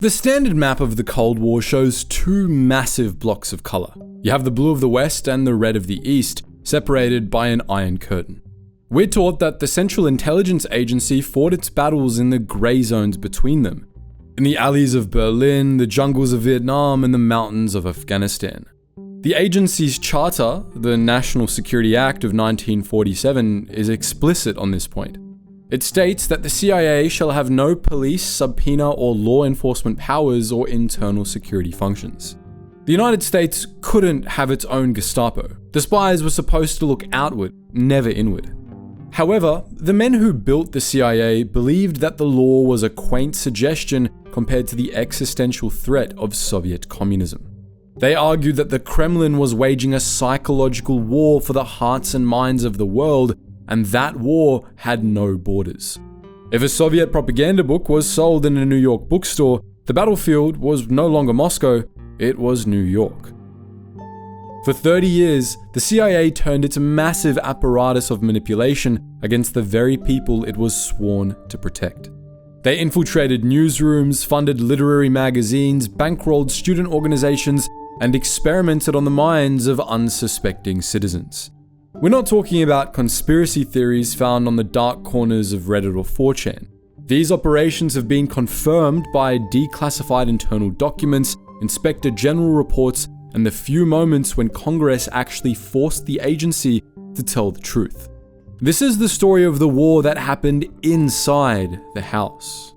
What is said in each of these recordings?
The standard map of the Cold War shows two massive blocks of color. You have the blue of the West and the red of the East, separated by an iron curtain. We're taught that the Central Intelligence Agency fought its battles in the gray zones between them, in the alleys of Berlin, the jungles of Vietnam, and the mountains of Afghanistan. The agency's charter, the National Security Act of 1947, is explicit on this point. It states that the CIA shall have no police, subpoena, or law enforcement powers or internal security functions. The United States couldn't have its own Gestapo. The spies were supposed to look outward, never inward. However, the men who built the CIA believed that the law was a quaint suggestion compared to the existential threat of Soviet communism. They argued that the Kremlin was waging a psychological war for the hearts and minds of the world, and that war had no borders. If a Soviet propaganda book was sold in a New York bookstore, the battlefield was no longer Moscow, it was New York. For 30 years, the CIA turned its massive apparatus of manipulation against the very people it was sworn to protect. They infiltrated newsrooms, funded literary magazines, bankrolled student organizations, and experimented on the minds of unsuspecting citizens. We're not talking about conspiracy theories found on the dark corners of Reddit or 4chan. These operations have been confirmed by declassified internal documents, Inspector General reports, and the few moments when Congress actually forced the agency to tell the truth. This is the story of the war that happened inside the house.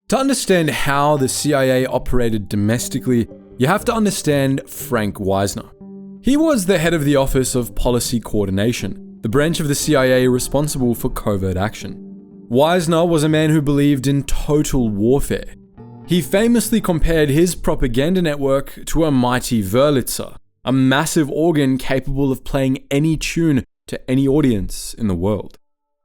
To understand how the CIA operated domestically, you have to understand Frank Wisner. He was the head of the Office of Policy Coordination, the branch of the CIA responsible for covert action. Wisner was a man who believed in total warfare. He famously compared his propaganda network to a mighty Wurlitzer, a massive organ capable of playing any tune to any audience in the world.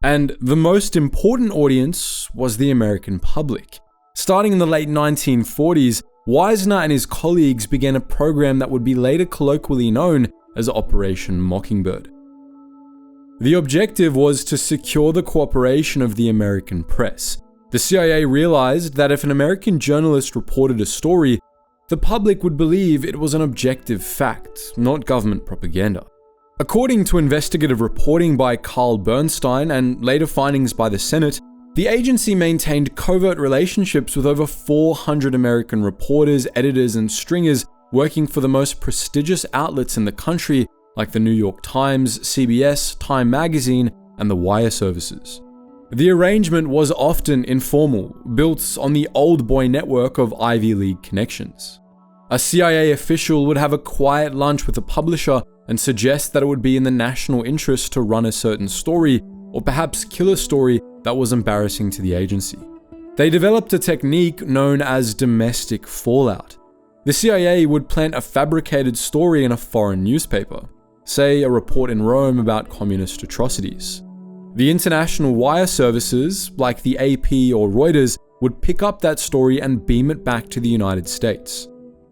And the most important audience was the American public. Starting in the late 1940s, Wisner and his colleagues began a program that would be later colloquially known as Operation Mockingbird. The objective was to secure the cooperation of the American press. The CIA realized that if an American journalist reported a story, the public would believe it was an objective fact, not government propaganda. According to investigative reporting by Carl Bernstein and later findings by the Senate, the agency maintained covert relationships with over 400 American reporters, editors, and stringers working for the most prestigious outlets in the country, like the New York Times, CBS, Time Magazine, and the Wire services. The arrangement was often informal, built on the old boy network of Ivy League connections. A CIA official would have a quiet lunch with a publisher and suggest that it would be in the national interest to run a certain story, or perhaps kill a story that was embarrassing to the agency. They developed a technique known as domestic fallout. The CIA would plant a fabricated story in a foreign newspaper, say a report in Rome about communist atrocities. The international wire services, like the AP or Reuters, would pick up that story and beam it back to the United States.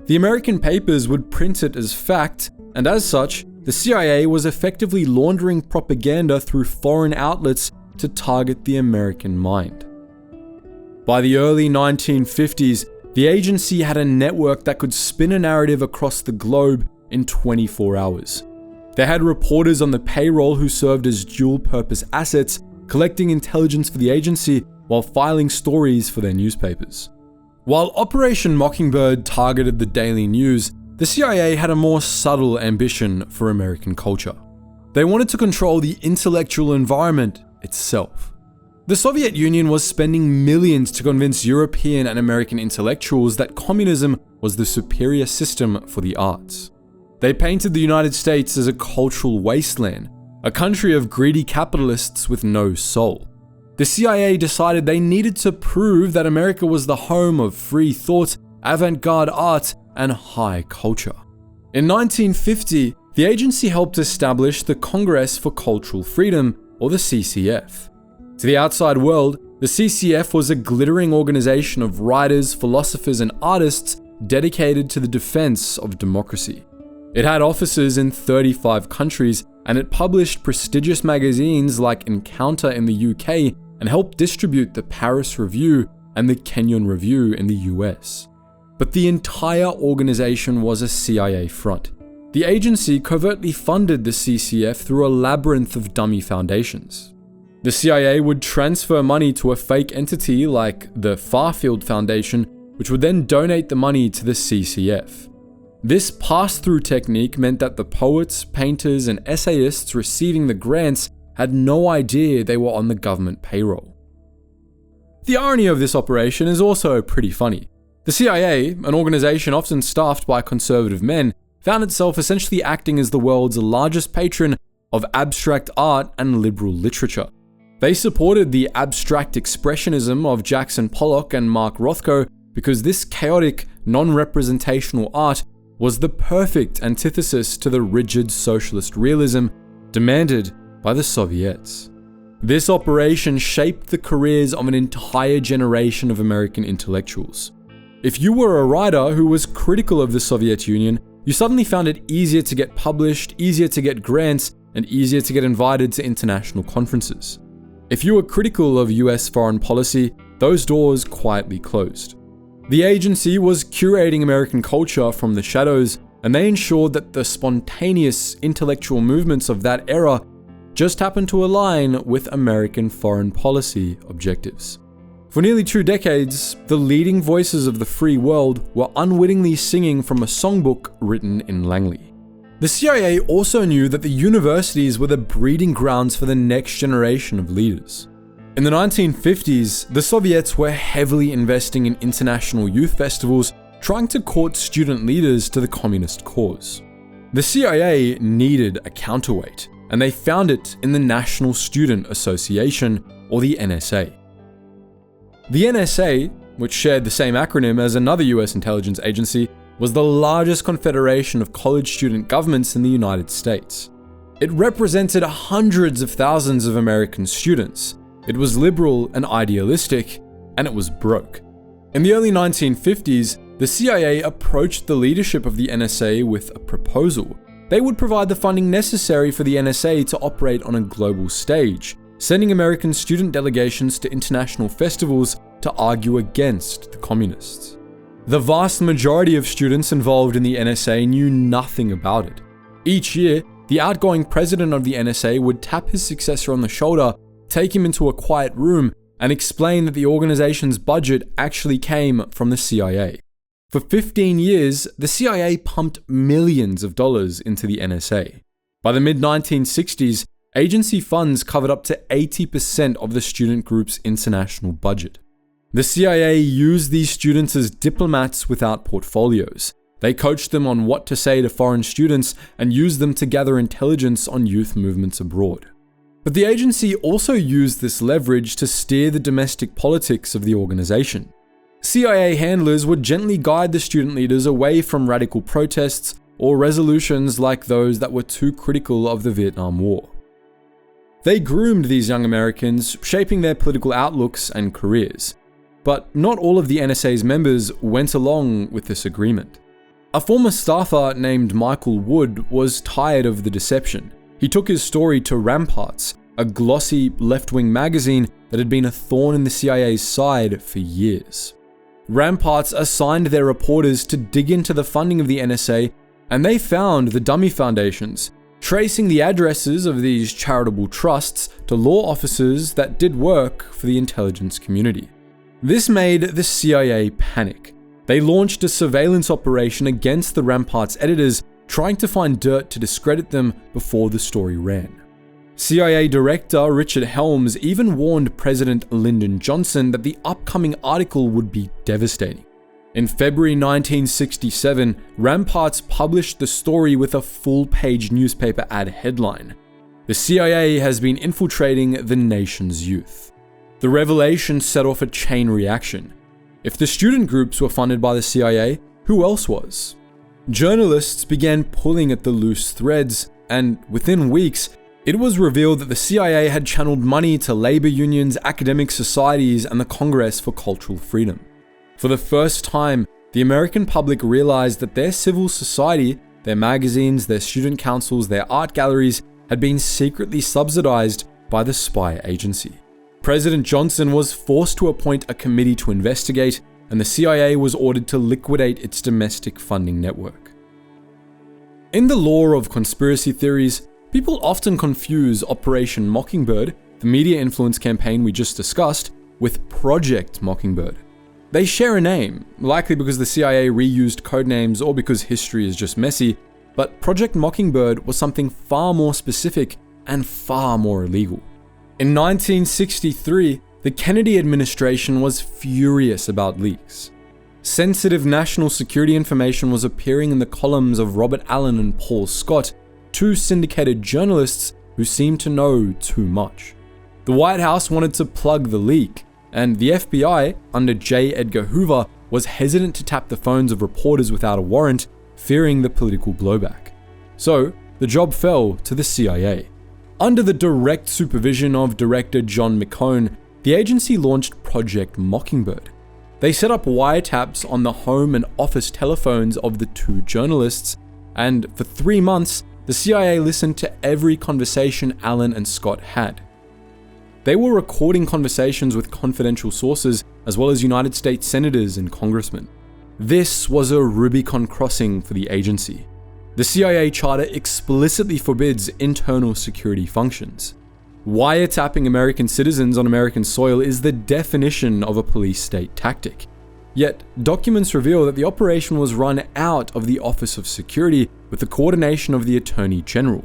The American papers would print it as fact, and as such, the CIA was effectively laundering propaganda through foreign outlets to target the American mind. By the early 1950s, the agency had a network that could spin a narrative across the globe in 24 hours. They had reporters on the payroll who served as dual-purpose assets, collecting intelligence for the agency while filing stories for their newspapers. While Operation Mockingbird targeted the daily news, the CIA had a more subtle ambition for American culture. They wanted to control the intellectual environment itself. The Soviet Union was spending millions to convince European and American intellectuals that communism was the superior system for the arts. They painted the United States as a cultural wasteland, a country of greedy capitalists with no soul. The CIA decided they needed to prove that America was the home of free thought, avant-garde art, and high culture. In 1950, The agency helped establish the Congress for Cultural Freedom, or the CCF. To the outside world, the CCF was a glittering organization of writers, philosophers, and artists dedicated to the defense of democracy. It had offices in 35 countries, and it published prestigious magazines like Encounter in the UK and helped distribute the Paris Review and the Kenyon Review in the US. But the entire organization was a CIA front. The agency covertly funded the CCF through a labyrinth of dummy foundations. The CIA would transfer money to a fake entity like the Farfield Foundation, which would then donate the money to the CCF. This pass-through technique meant that the poets, painters, and essayists receiving the grants had no idea they were on the government payroll. The irony of this operation is also pretty funny. The CIA, an organization often staffed by conservative men, found itself essentially acting as the world's largest patron of abstract art and liberal literature. They supported the abstract expressionism of Jackson Pollock and Mark Rothko because this chaotic, non-representational art was the perfect antithesis to the rigid socialist realism demanded by the Soviets. This operation shaped the careers of an entire generation of American intellectuals. If you were a writer who was critical of the Soviet Union, you suddenly found it easier to get published, easier to get grants, and easier to get invited to international conferences. If you were critical of US foreign policy, those doors quietly closed. The agency was curating American culture from the shadows, and they ensured that the spontaneous intellectual movements of that era just happened to align with American foreign policy objectives. For nearly 2 decades, the leading voices of the free world were unwittingly singing from a songbook written in Langley. The CIA also knew that the universities were the breeding grounds for the next generation of leaders. In the 1950s, the Soviets were heavily investing in international youth festivals, trying to court student leaders to the communist cause. The CIA needed a counterweight, and they found it in the National Student Association, or the NSA. The NSA, which shared the same acronym as another US intelligence agency, was the largest confederation of college student governments in the United States. It represented hundreds of thousands of American students. It was liberal and idealistic, and it was broke. In the early 1950s, the CIA approached the leadership of the NSA with a proposal. They would provide the funding necessary for the NSA to operate on a global stage, sending American student delegations to international festivals to argue against the communists. The vast majority of students involved in the NSA knew nothing about it. Each year, the outgoing president of the NSA would tap his successor on the shoulder, take him into a quiet room, and explain that the organization's budget actually came from the CIA. For 15 years, the CIA pumped millions of dollars into the NSA. By the mid-1960s, agency funds covered up to 80% of the student group's international budget. The CIA used these students as diplomats without portfolios. They coached them on what to say to foreign students and used them to gather intelligence on youth movements abroad. But the agency also used this leverage to steer the domestic politics of the organization. CIA handlers would gently guide the student leaders away from radical protests or resolutions like those that were too critical of the Vietnam War. They groomed these young Americans, shaping their political outlooks and careers. But not all of the NSA's members went along with this agreement. A former staffer named Michael Wood was tired of the deception. He took his story to Ramparts, a glossy left-wing magazine that had been a thorn in the CIA's side for years. Ramparts assigned their reporters to dig into the funding of the NSA, and they found the dummy foundations, tracing the addresses of these charitable trusts to law offices that did work for the intelligence community. This made the CIA panic. They launched a surveillance operation against the Ramparts editors, trying to find dirt to discredit them before the story ran. CIA Director Richard Helms even warned President Lyndon Johnson that the upcoming article would be devastating. In February 1967, Ramparts published the story with a full-page newspaper ad headline: "The CIA has been infiltrating the nation's youth." The revelation set off a chain reaction. If the student groups were funded by the CIA, who else was? Journalists began pulling at the loose threads, and within weeks, it was revealed that the CIA had channeled money to labor unions, academic societies, and the Congress for Cultural Freedom. For the first time, the American public realized that their civil society, their magazines, their student councils, their art galleries, had been secretly subsidized by the spy agency. President Johnson was forced to appoint a committee to investigate, and the CIA was ordered to liquidate its domestic funding network. In the lore of conspiracy theories, people often confuse Operation Mockingbird, the media influence campaign we just discussed, with Project Mockingbird. They share a name, likely because the CIA reused codenames or because history is just messy, but Project Mockingbird was something far more specific and far more illegal. In 1963, the Kennedy administration was furious about leaks. Sensitive national security information was appearing in the columns of Robert Allen and Paul Scott, two syndicated journalists who seemed to know too much. The White House wanted to plug the leak, and the FBI, under J. Edgar Hoover, was hesitant to tap the phones of reporters without a warrant, fearing the political blowback. So, the job fell to the CIA. Under the direct supervision of director John McCone, the agency launched Project Mockingbird. They set up wiretaps on the home and office telephones of the two journalists, and for 3 months, the CIA listened to every conversation Allen and Scott had. They were recording conversations with confidential sources, as well as United States senators and congressmen. This was a Rubicon crossing for the agency. The CIA charter explicitly forbids internal security functions. Wiretapping American citizens on American soil is the definition of a police state tactic. Yet, documents reveal that the operation was run out of the Office of Security with the coordination of the Attorney General.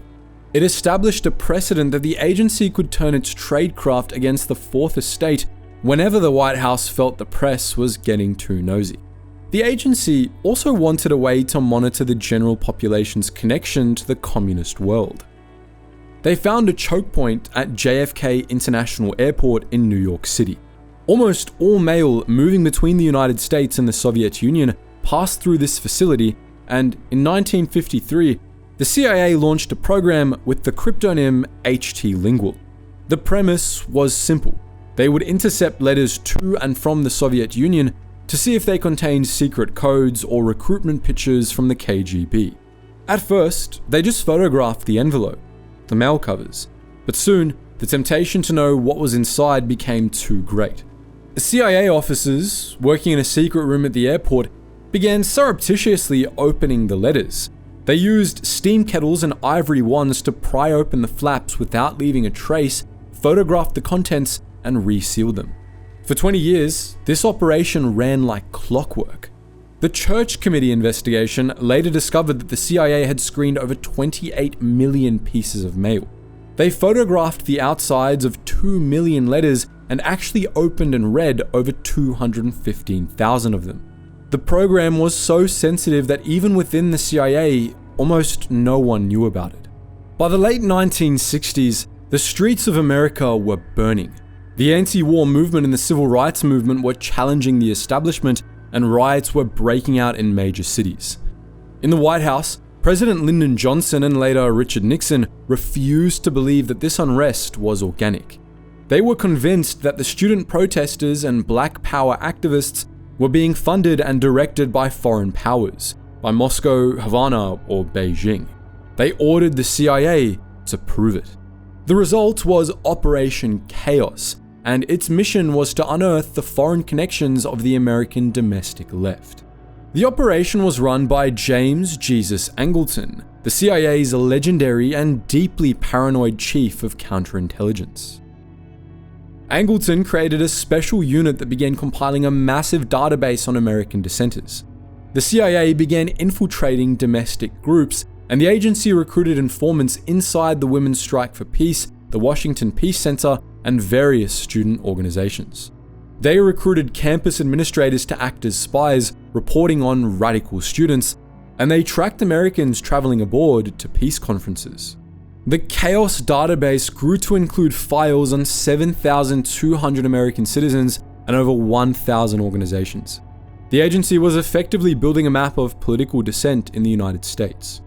It established a precedent that the agency could turn its tradecraft against the Fourth Estate whenever the White House felt the press was getting too nosy. The agency also wanted a way to monitor the general population's connection to the communist world. They found a choke point at JFK International Airport in New York City. Almost all mail moving between the United States and the Soviet Union passed through this facility, and in 1953, the CIA launched a program with the cryptonym HTLINGUAL. The premise was simple. They would intercept letters to and from the Soviet Union to see if they contained secret codes or recruitment pictures from the KGB. At first, they just photographed the envelope, the mail covers, but soon, the temptation to know what was inside became too great. The CIA officers, working in a secret room at the airport, began surreptitiously opening the letters. They used steam kettles and ivory wands to pry open the flaps without leaving a trace, photograph the contents, and reseal them. For 20 years, this operation ran like clockwork. The Church Committee investigation later discovered that the CIA had screened over 28 million pieces of mail. They photographed the outsides of 2 million letters and actually opened and read over 215,000 of them. The program was so sensitive that even within the CIA, almost no one knew about it. By the late 1960s, the streets of America were burning. The anti-war movement and the civil rights movement were challenging the establishment, and riots were breaking out in major cities. In the White House, President Lyndon Johnson and later Richard Nixon refused to believe that this unrest was organic. They were convinced that the student protesters and Black Power activists were being funded and directed by foreign powers, by Moscow, Havana, or Beijing. They ordered the CIA to prove it. The result was Operation Chaos, and its mission was to unearth the foreign connections of the American domestic left. The operation was run by James Jesus Angleton, the CIA's legendary and deeply paranoid chief of counterintelligence. Angleton created a special unit that began compiling a massive database on American dissenters. The CIA began infiltrating domestic groups, and the agency recruited informants inside the Women's Strike for Peace, the Washington Peace Center, and various student organizations. They recruited campus administrators to act as spies, reporting on radical students, and they tracked Americans traveling aboard to peace conferences. The Chaos database grew to include files on 7,200 American citizens and over 1,000 organizations. The The agency was effectively building a map of political dissent in the United States.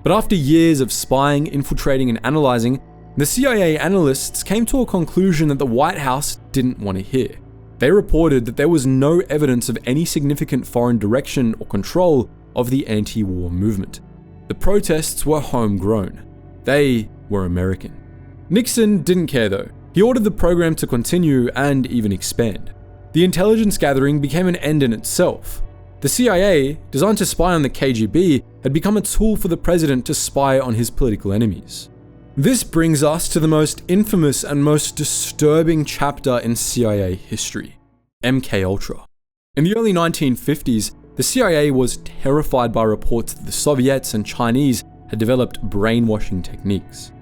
But after years of spying, infiltrating, and analyzing, the CIA analysts came to a conclusion that the White House didn't want to hear. They reported that there was no evidence of any significant foreign direction or control of the anti-war movement. The protests were homegrown. They were American. Nixon didn't care though. He ordered the program to continue and even expand. The intelligence gathering became an end in itself. The CIA, designed to spy on the KGB, had become a tool for the president to spy on his political enemies. This brings us to the most infamous and most disturbing chapter in CIA history, MKUltra. In the early 1950s, the CIA was terrified by reports that the Soviets and Chinese had developed brainwashing techniques.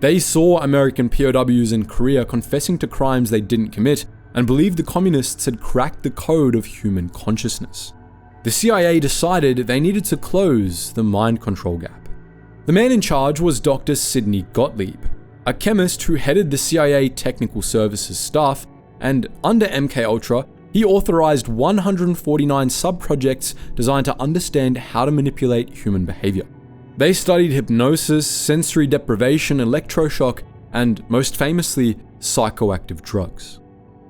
They saw American POWs in Korea confessing to crimes they didn't commit and believed the communists had cracked the code of human consciousness. The CIA decided they needed to close the mind control gap. The man in charge was Dr. Sidney Gottlieb, a chemist who headed the CIA Technical Services staff, and under MKUltra, he authorized 149 sub-projects designed to understand how to manipulate human behavior. They studied hypnosis, sensory deprivation, electroshock, and most famously, psychoactive drugs.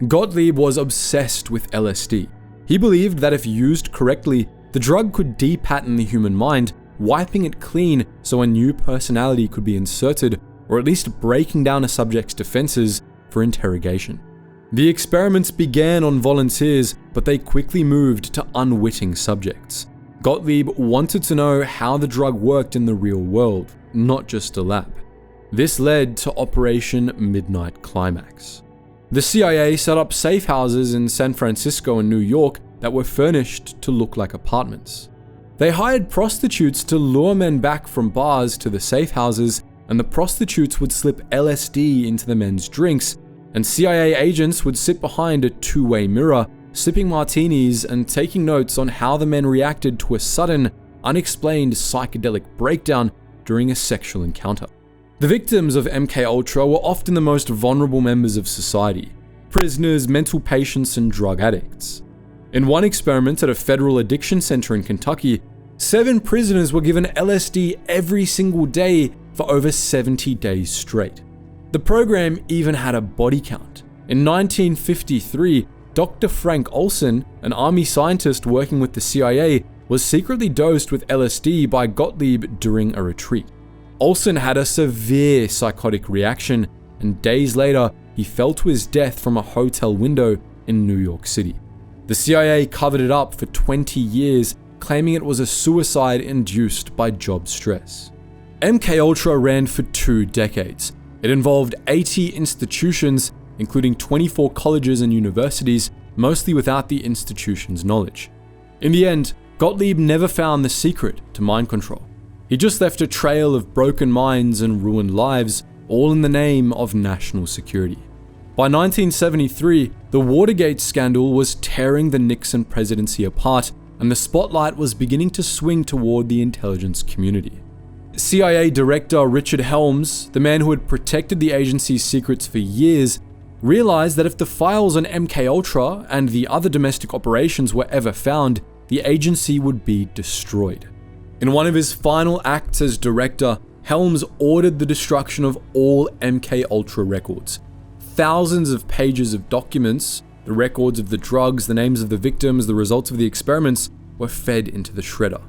Gottlieb was obsessed with LSD. He believed that if used correctly, the drug could de-pattern the human mind, wiping it clean so a new personality could be inserted, or at least breaking down a subject's defenses for interrogation. The experiments began on volunteers, but they quickly moved to unwitting subjects. Gottlieb wanted to know how the drug worked in the real world, not just a lab. This led to Operation Midnight Climax. The CIA set up safe houses in San Francisco and New York that were furnished to look like apartments. They hired prostitutes to lure men back from bars to the safe houses, and the prostitutes would slip LSD into the men's drinks, and CIA agents would sit behind a two-way mirror, sipping martinis and taking notes on how the men reacted to a sudden, unexplained psychedelic breakdown during a sexual encounter. The victims of MKUltra were often the most vulnerable members of society: prisoners, mental patients, and drug addicts. In one experiment at a federal addiction center in Kentucky, 7 prisoners were given LSD every single day for over 70 days straight. The program even had a body count. In 1953, Dr. Frank Olson, an army scientist working with the CIA, was secretly dosed with LSD by Gottlieb during a retreat. Olson had a severe psychotic reaction, and days later, he fell to his death from a hotel window in New York City. The CIA covered it up for 20 years, claiming it was a suicide induced by job stress. MKUltra ran for 2 decades. It involved 80 institutions, including 24 colleges and universities, mostly without the institution's knowledge. In the end, Gottlieb never found the secret to mind control. He just left a trail of broken minds and ruined lives, all in the name of national security. By 1973, the Watergate scandal was tearing the Nixon presidency apart, and the spotlight was beginning to swing toward the intelligence community. CIA Director Richard Helms, the man who had protected the agency's secrets for years, realized that if the files on MKUltra and the other domestic operations were ever found, the agency would be destroyed. In one of his final acts as director, Helms ordered the destruction of all MKUltra records. Thousands of pages of documents, the records of the drugs, the names of the victims, the results of the experiments, were fed into the shredder.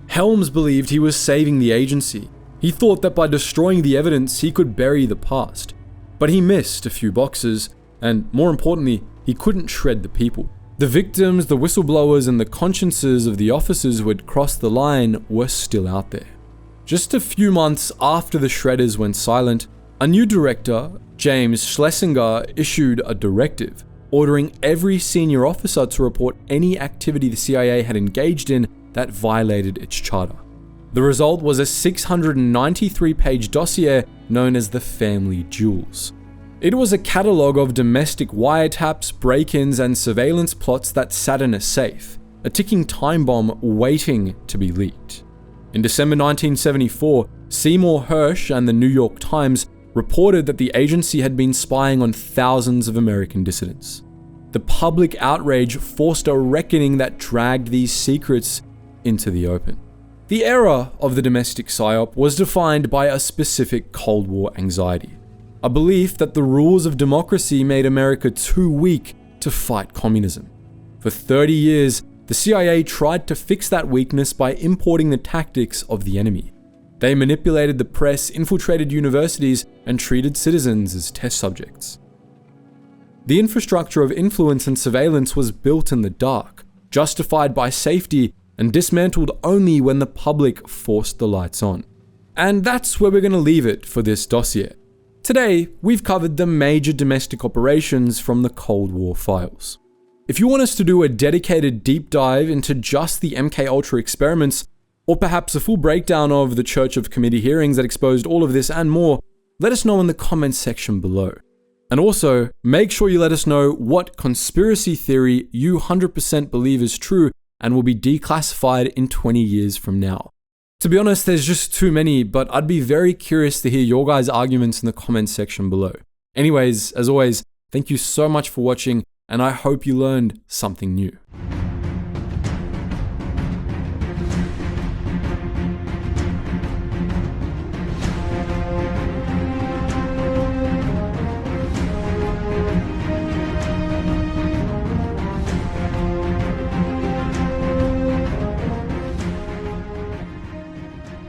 Helms believed he was saving the agency. He thought that by destroying the evidence, he could bury the past. But he missed a few boxes, and more importantly, he couldn't shred the people. The victims, the whistleblowers, and the consciences of the officers who had crossed the line were still out there. Just a few months after the shredders went silent, a new director, James Schlesinger, issued a directive ordering every senior officer to report any activity the CIA had engaged in that violated its charter. The result was a 693-page dossier known as the Family Jewels. It was a catalogue of domestic wiretaps, break-ins, and surveillance plots that sat in a safe, a ticking time bomb waiting to be leaked. In December 1974, Seymour Hersh and the New York Times reported that the agency had been spying on thousands of American dissidents. The public outrage forced a reckoning that dragged these secrets into the open. The era of the domestic PsyOp was defined by a specific Cold War anxiety, a belief that the rules of democracy made America too weak to fight communism. For 30 years, the CIA tried to fix that weakness by importing the tactics of the enemy. They manipulated the press, infiltrated universities, and treated citizens as test subjects. The infrastructure of influence and surveillance was built in the dark, justified by safety, and dismantled only when the public forced the lights on. And that's where we're going to leave it for this dossier. Today, we've covered the major domestic operations from the Cold War files. If you want us to do a dedicated deep dive into just the MKUltra experiments, or perhaps a full breakdown of the Church of Committee hearings that exposed all of this and more, let us know in the comments section below. And also, make sure you let us know what conspiracy theory you 100% believe is true and will be declassified in 20 years from now. To be honest, there's just too many, but I'd be very curious to hear your guys' arguments in the comments section below. Anyways, as always, thank you so much for watching, and I hope you learned something new.